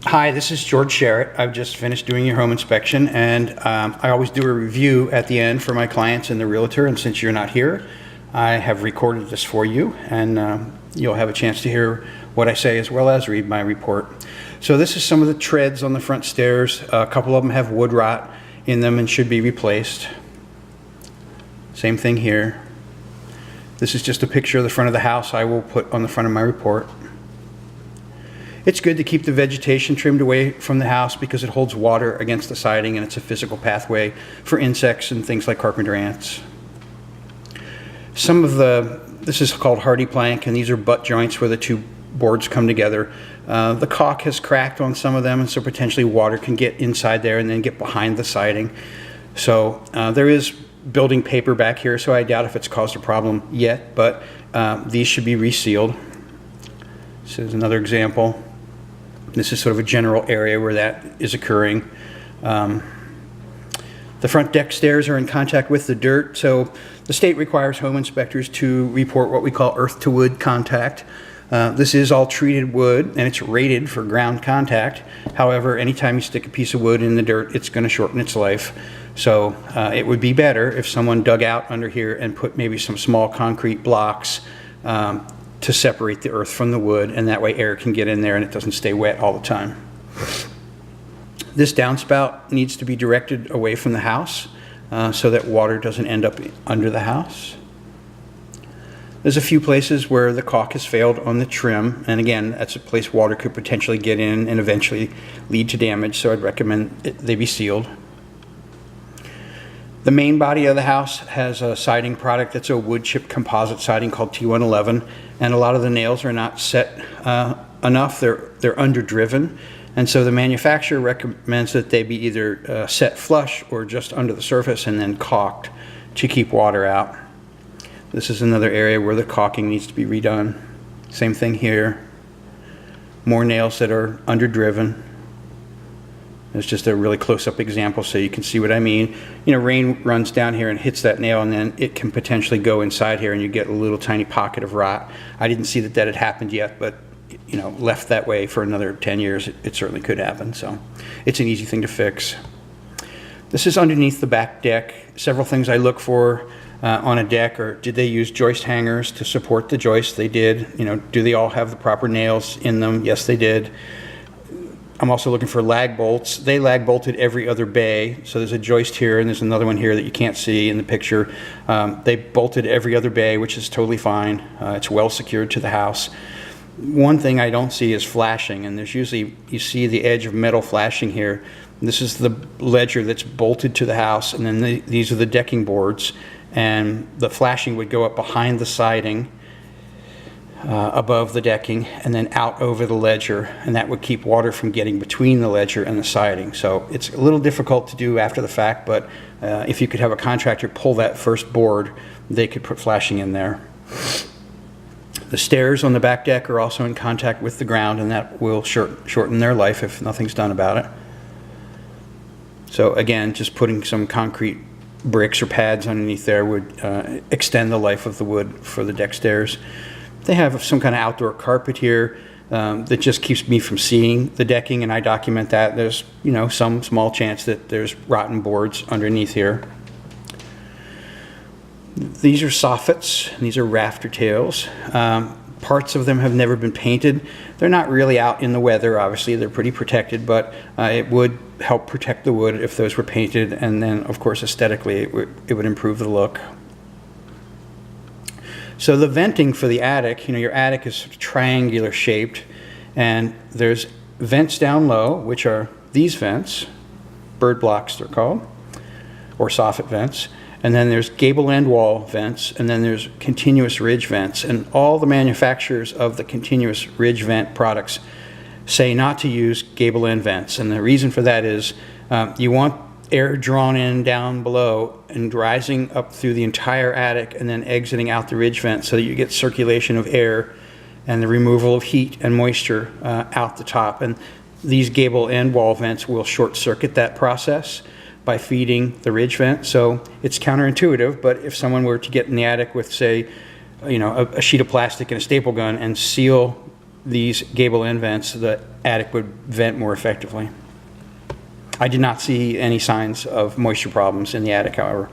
Hi, this is George Sherritt. I've just finished doing your home inspection, and I always do a review at the end for my clients and the realtor, and since you're not here, I have recorded this for you, and you'll have a chance to hear what I say as well as read my report. So this is some of the treads on the front stairs. A couple of them have wood rot in them and should be replaced. Same thing here. This is just a picture of the front of the house I will put on the front of my report. It's good to keep the vegetation trimmed away from the house because it holds water against the siding and it's a physical pathway for insects and things like carpenter ants. This is called hardy plank, and these are butt joints where the two boards come together. The caulk has cracked on some of them, and so potentially water can get inside there and then get behind the siding. So there is building paper back here, so I doubt if it's caused a problem yet, but these should be resealed. This is another example. This is sort of a general area where that is occurring. The front deck stairs are in contact with the dirt, so the state requires home inspectors to report what we call earth to wood contact. This is all treated wood and it's rated for ground contact. However, anytime you stick a piece of wood in the dirt, it's going to shorten its life. So it would be better if someone dug out under here and put maybe some small concrete blocks to separate the earth from the wood, and that way air can get in there and it doesn't stay wet all the time. This downspout needs to be directed away from the house so that water doesn't end up under the house. There's a few places where the caulk has failed on the trim, and again, that's a place water could potentially get in and eventually lead to damage, so I'd recommend they be sealed. The main body of the house has a siding product that's a wood chip composite siding called T111, and a lot of the nails are not set enough. They're underdriven, and so the manufacturer recommends that they be either set flush or just under the surface and then caulked to keep water out. This is another area where the caulking needs to be redone. Same thing here. More nails that are underdriven. It's just a really close-up example so you can see what I mean. You know, rain runs down here and hits that nail, and then it can potentially go inside here and you get a little tiny pocket of rot. I didn't see that had happened yet, but you know, left that way for another 10 years, it certainly could happen. So it's an easy thing to fix. This is underneath the back deck. Several things I look for on a deck are, did they use joist hangers to support the joists? They did. You know, do they all have the proper nails in them? Yes, they did. I'm also looking for lag bolts. They lag bolted every other bay. So there's a joist here and there's another one here that you can't see in the picture. They bolted every other bay, which is totally fine. It's well secured to the house. One thing I don't see is flashing, and there's usually, you see the edge of metal flashing here. This is the ledger that's bolted to the house, and then these are the decking boards, and the flashing would go up behind the siding, above the decking, and then out over the ledger, and that would keep water from getting between the ledger and the siding. So it's a little difficult to do after the fact, but if you could have a contractor pull that first board, they could put flashing in there. The stairs on the back deck are also in contact with the ground, and that will shorten their life if nothing's done about it. So again, just putting some concrete bricks or pads underneath there would extend the life of the wood for the deck stairs. They have some kind of outdoor carpet here that just keeps me from seeing the decking, and I document that. There's, you know, some small chance that there's rotten boards underneath here. These are soffits, and these are rafter tails. Parts of them have never been painted. They're not really out in the weather, obviously. They're pretty protected, but it would help protect the wood if those were painted, and then, of course, aesthetically, it would improve the look. So the venting for the attic, you know, your attic is sort of triangular shaped, and there's vents down low, which are these vents, bird blocks they're called, or soffit vents, and then there's gable end wall vents, and then there's continuous ridge vents, and all the manufacturers of the continuous ridge vent products say not to use gable end vents, and the reason for that is you want air drawn in down below and rising up through the entire attic and then exiting out the ridge vent so that you get circulation of air and the removal of heat and moisture out the top. And these gable end wall vents will short circuit that process by feeding the ridge vent. So it's counterintuitive, but if someone were to get in the attic with, say, you know, a sheet of plastic and a staple gun and seal these gable end vents, the attic would vent more effectively. I did not see any signs of moisture problems in the attic, however.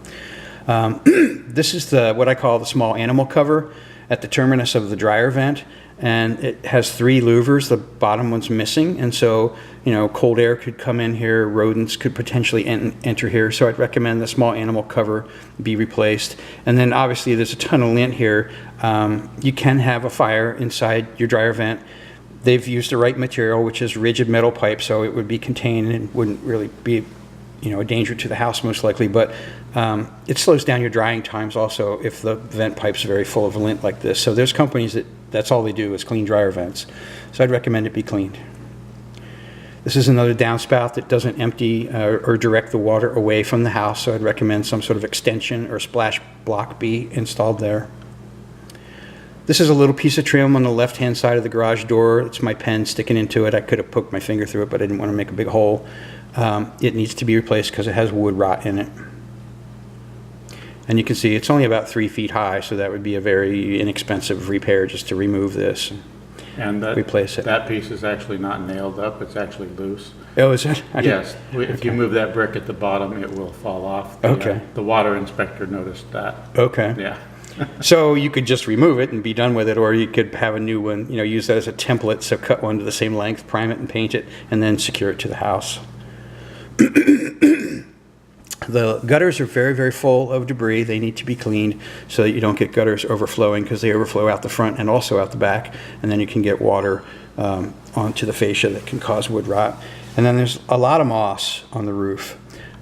This is what I call the small animal cover at the terminus of the dryer vent, and it has 3 louvers. The bottom one's missing, and so cold air could come in here, rodents could potentially enter here, so I'd recommend the small animal cover be replaced. And then obviously there's a ton of lint here. You can have a fire inside your dryer vent. They've used the right material, which is rigid metal pipe, so it would be contained and wouldn't really be a danger to the house most likely, but it slows down your drying times also if the vent pipe's very full of lint like this. So there's companies that's all they do is clean dryer vents. So I'd recommend it be cleaned. This is another downspout that doesn't empty or direct the water away from the house, so I'd recommend some sort of extension or splash block be installed there. This is a little piece of trim on the left-hand side of the garage door. It's my pen sticking into it. I could have poked my finger through it, but I didn't want to make a big hole. It needs to be replaced because it has wood rot in it. And you can see it's only about 3 feet high, so that would be a very inexpensive repair just to remove this and replace it. That piece is actually not nailed up, it's actually loose. Oh, is it? Yes, if you move that brick at the bottom, it will fall off. Okay. The water inspector noticed that. Okay. Yeah. So you could just remove it and be done with it, or you could have a new one, use that as a template, so cut one to the same length, prime it and paint it, and then secure it to the house. The gutters are very, very full of debris. They need to be cleaned so that you don't get gutters overflowing, because they overflow out the front and also out the back, and then you can get water onto the fascia that can cause wood rot. And then there's a lot of moss on the roof.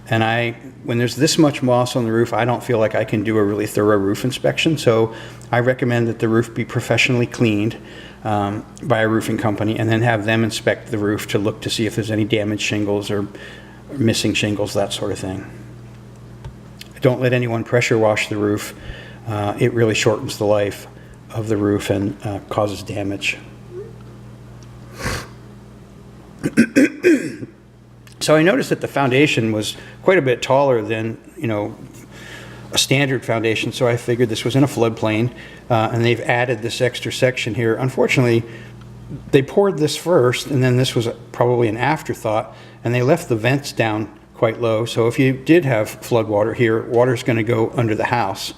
And when there's this much moss on the roof, I don't feel like I can do a really thorough roof inspection. So I recommend that the roof be professionally cleaned by a roofing company, and then have them inspect the roof to look to see if there's any damaged shingles or missing shingles, that sort of thing. Don't let anyone pressure wash the roof. It really shortens the life of the roof and causes damage. So I noticed that the foundation was quite a bit taller than, a standard foundation, so I figured this was in a floodplain, and they've added this extra section here. Unfortunately, they poured this first, and then this was probably an afterthought, and they left the vents down quite low. So if you did have flood water here, water's going to go under the house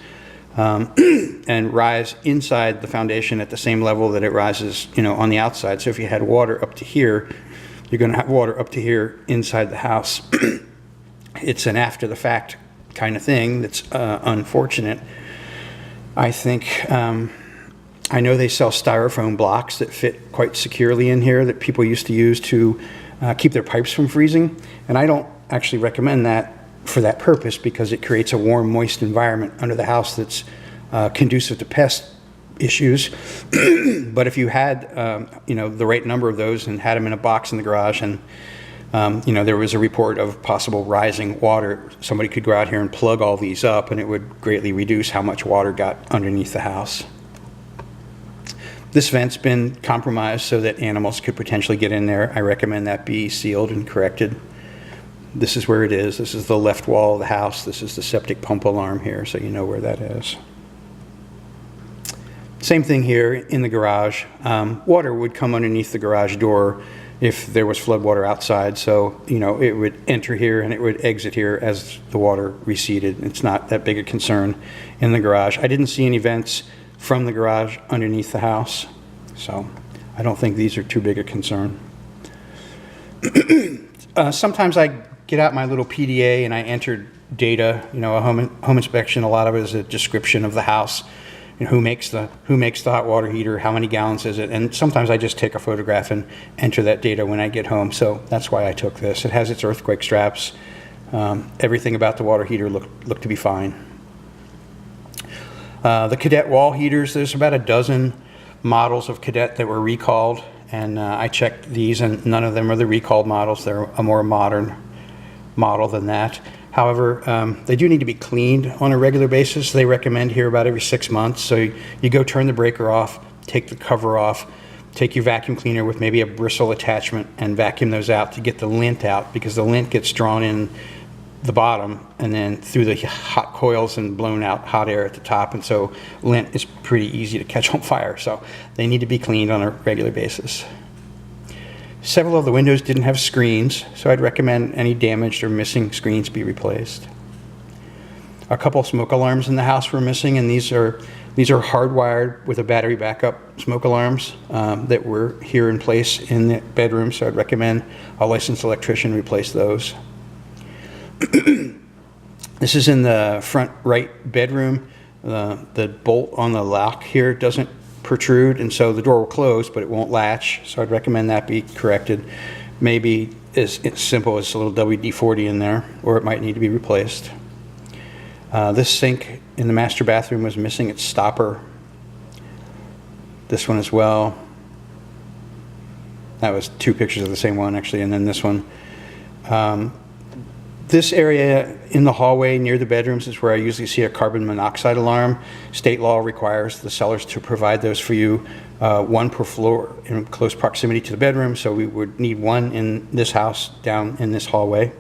and rise inside the foundation at the same level that it rises, on the outside. So if you had water up to here, you're going to have water up to here inside the house. It's an after the fact kind of thing that's unfortunate. I think, I know they sell styrofoam blocks that fit quite securely in here that people used to use to keep their pipes from freezing. And I don't actually recommend that for that purpose, because it creates a warm, moist environment under the house that's conducive to pest issues. But if you had, the right number of those and had them in a box in the garage, and there was a report of possible rising water, somebody could go out here and plug all these up, and it would greatly reduce how much water got underneath the house. This vent's been compromised so that animals could potentially get in there. I recommend that be sealed and corrected. This is where it is. This is the left wall of the house. This is the septic pump alarm here, so you know where that is. Same thing here in the garage. Water would come underneath the garage door if there was flood water outside, so it would enter here and it would exit here as the water receded. It's not that big a concern in the garage. I didn't see any vents from the garage underneath the house, so I don't think these are too big a concern. Sometimes I get out my little PDA and I enter data, a home inspection. A lot of it is a description of the house, who makes the hot water heater, how many gallons is it, and sometimes I just take a photograph and enter that data when I get home. So that's why I took this. It has its earthquake straps. Everything about the water heater looked to be fine. The Cadet wall heaters, there's about a dozen models of Cadet that were recalled, and I checked these, and none of them are the recalled models. They're a more modern model than that. However, they do need to be cleaned on a regular basis. They recommend here about every 6 months. So you go turn the breaker off, take the cover off, take your vacuum cleaner with maybe a bristle attachment and vacuum those out to get the lint out, because the lint gets drawn in the bottom and then through the hot coils and blown out hot air at the top. And so lint is pretty easy to catch on fire. So they need to be cleaned on a regular basis. Several of the windows didn't have screens, so I'd recommend any damaged or missing screens be replaced. A couple smoke alarms in the house were missing, and these are hardwired with a battery backup smoke alarms that were here in place in the bedroom, so I'd recommend a licensed electrician replace those. This is in the front right bedroom. The bolt on the lock here doesn't protrude, and so the door will close, but it won't latch, so I'd recommend that be corrected. Maybe as simple as a little WD-40 in there, or it might need to be replaced. This sink in the master bathroom was missing its stopper. This one as well. That was 2 pictures of the same one, actually, and then this one. This area in the hallway near the bedrooms is where I usually see a carbon monoxide alarm. State law requires the sellers to provide those for you, 1 per floor in close proximity to the bedroom, so we would need 1 in this house down in this hallway.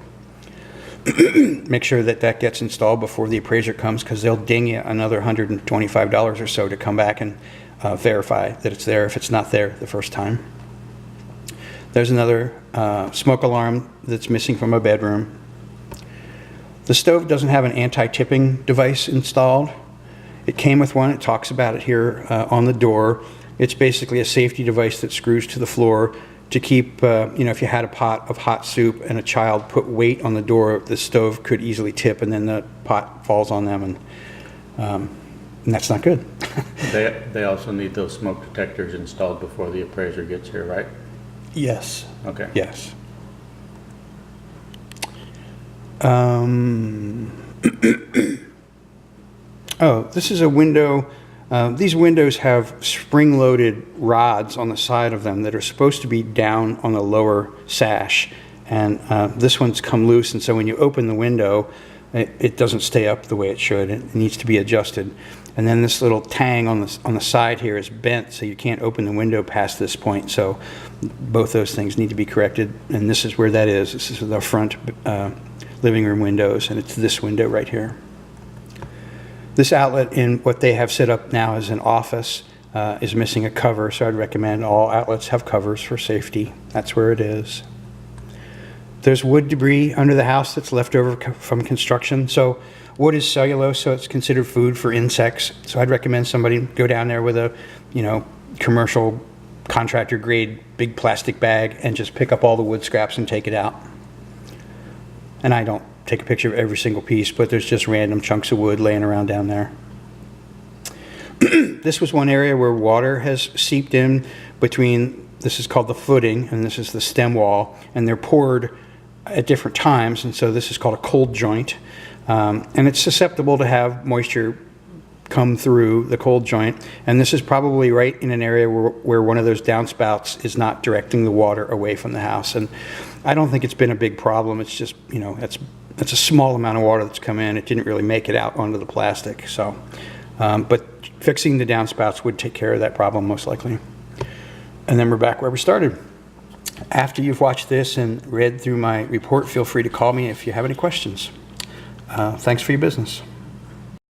Make sure that that gets installed before the appraiser comes, because they'll ding you another $125 or so to come back and verify that it's there if it's not there the first time. There's another smoke alarm that's missing from a bedroom. The stove doesn't have an anti-tipping device installed. It came with one. It talks about it here on the door. It's basically a safety device that screws to the floor to keep, if you had a pot of hot soup and a child put weight on the door, the stove could easily tip and then the pot falls on them, and that's not good. They also need those smoke detectors installed before the appraiser gets here, right? Yes. Okay. Yes. Oh, this is a window. These windows have spring-loaded rods on the side of them that are supposed to be down on the lower sash, and this one's come loose, and so when you open the window, it doesn't stay up the way it should. It needs to be adjusted. And then this little tang on the side here is bent, so you can't open the window past this point. So both those things need to be corrected, and this is where that is. This is the front living room windows, and it's this window right here. This outlet in what they have set up now as an office is missing a cover, so I'd recommend all outlets have covers for safety. That's where it is. There's wood debris under the house that's left over from construction. So wood is cellulose, so it's considered food for insects. So I'd recommend somebody go down there with a, commercial contractor grade big plastic bag and just pick up all the wood scraps and take it out. And I don't take a picture of every single piece, but there's just random chunks of wood laying around down there. This was one area where water has seeped in between, this is called the footing, and this is the stem wall, and they're poured at different times, and so this is called a cold joint. And it's susceptible to have moisture come through the cold joint, and this is probably right in an area where one of those downspouts is not directing the water away from the house. And I don't think it's been a big problem. It's just, it's a small amount of water that's come in. It didn't really make it out onto the plastic. So, but fixing the downspouts would take care of that problem most likely. And then we're back where we started. After you've watched this and read through my report, feel free to call me if you have any questions. Thanks for your business.